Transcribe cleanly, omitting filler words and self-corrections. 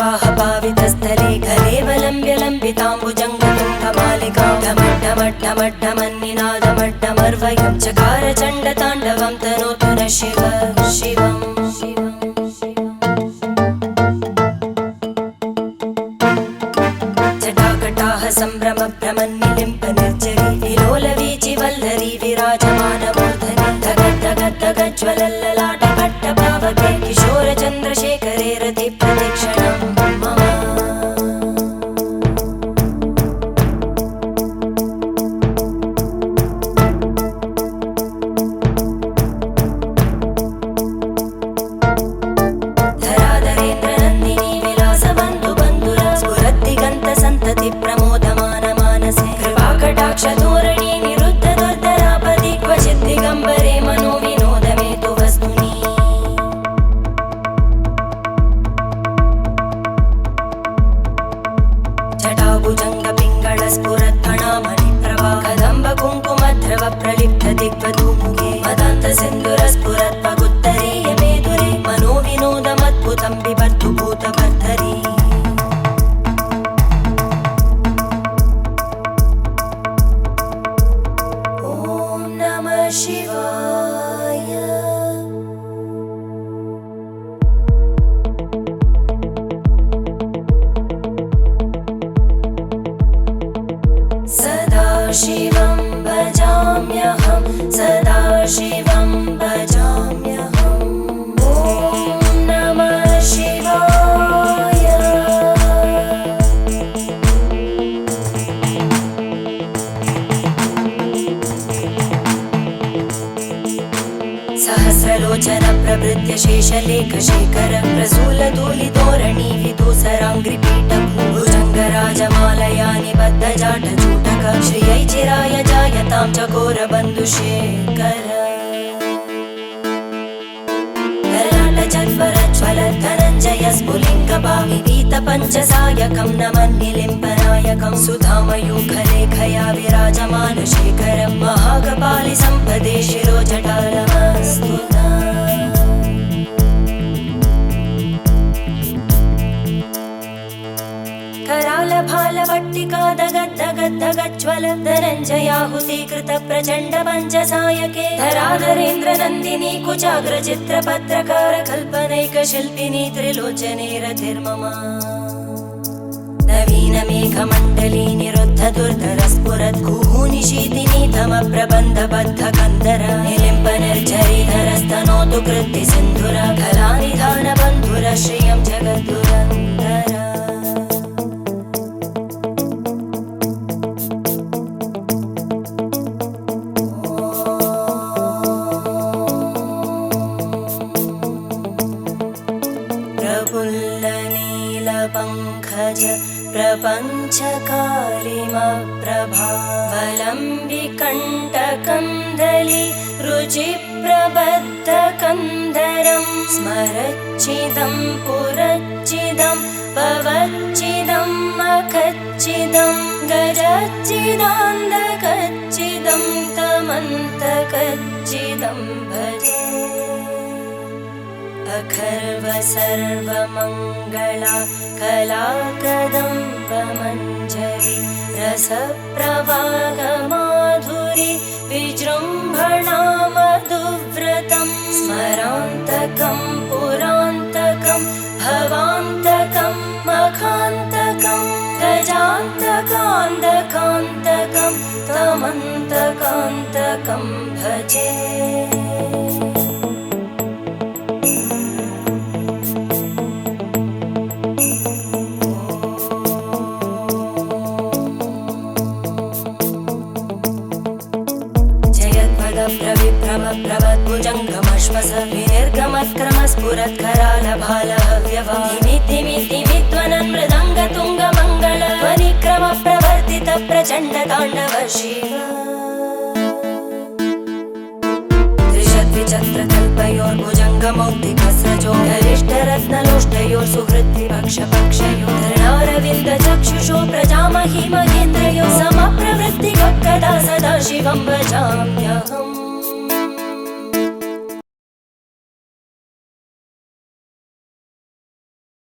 जलप्रवाहपावितस्थले कलेवलम्ब्यलम्बिताम्बुजङ्गतुङ्गमालिकां ढमड्ढमड्ढमड्ढमन्निनादमड्ढमर्वयं चकार चण्डताण्डवं तनोतु नः शिव शिवम् जटाकटाः सम्भ्रमभ्रमन्निलिम्प निर्जरी विलोलवीचि वल्लरी विराजमानमूर्धनि धगद्धगद्धगज्ज्वलल्ललाटकट्टपावके किशोरचन्द्रशेखरे रतिप्रदक्षिणं मम धराधरेन्द्रनन्दिनी विलासबन्धुबन्धुरा स्फुरद्दिगन्तसन्तति प्रमोदमानमानसे कृपाकटाक्षधोरणी निरुद्धदुर्धरापदि क्वचित् दिगम्बरे मनोविनोदमेतु वस्तुनि जटाभुजङ्गपिङ्गळस्फुरत्फणामणिप्रभा कदम्बकुङ्कुमद्रव प्रलिप्तदिग्वधूमुखे मदान्तसिन्धुरस्फुरत्पगुत्तरीयमेदुरे मनोविनोदमद्भुतं बिभर्तु भूतभर्धरी ॐ नमः शिवाय सदाशिवं भजाम्यहं सदाशिवं भजाम्यहम् ॐ नमः शिवाय सहस्रलोचन प्रभृत्य शेषलेखशेखर प्रसूलधूलितोरणी विदूसराङ्घ्रिपीठ भुजङ्गराजमालया निबद्धजाटचूटक श्रियै चिराय जायतां चकोरबन्धुशेखर ललाटचत्वरज्ज्वलद्धनञ्जय स्फुलिङ्गभाविवीतपञ्चसायकं नमन्निलिम्पनायकं सुधामयूखलेखया विराजमानशेखरं महाकपालि सम्पदे शिरोजटालमस्तुता करालभालवट्टिका दगद्धगद्धगज्ज्वल धनञ्जयाहुतीकृत प्रचण्ड पञ्चसायके धराधरेन्द्रनन्दिनी कुचाग्रचित्रपत्रकार कल्पनैकशिल्पिनी त्रिलोचने रतिर्मम नवीनमेघमण्डली निरुद्धदुर्धरस्फुरद्गुहूनिशीतिनी तमप्रबन्धबद्धकन्धर निलिम्पनिर्झरीधरस्तनोतु कृत्तिसिन्धुर कलानिधानबन्धुर श्रियं जगद्दुरन्धर प्रफुल्लनीलपङ्कज प्रपञ्चकालिमप्रभावलम्बिकण्टकन्दली रुचिप्रबद्धकन्धरं स्मरच्चिदं पुरच्चिदं भवच्चिदं मखच्चिदं गजच्चिदान्धकच्चिदं तमन्तकच्चिदं भजे अखर्व सर्वमङ्गला कलाकदम्बमञ्जरी रसप्रवाहमाधुरी विजृम्भणा मधुव्रतं स्मरान्तकं पुरान्तकं भवान्तकं मखान्तकं गजान्तकान्तकान्तकं तमन्तकान्तकं भजे प्रवद्भुजङ्गमश्वस विनिर्गमत्क्रमस्फुरत्करालभालहव्यवा धिमिद्धिमिद् मृदङ्गतुङ्गमङ्गल ध्वनिक्रम प्रवर्तित प्रचण्ड ताण्डव शिव त्रिशद्विचक्रकल्पयोर्भुजङ्गमौक्तिकसजो गरिष्ठरत्नलोष्टयोः सुहृद्विपक्षपक्षयोः धरणारविन्दचक्षुषो प्रजामहि महेन्द्रयोः समप्रवृत्तिकदा सदा शिवं भजाम्यहम्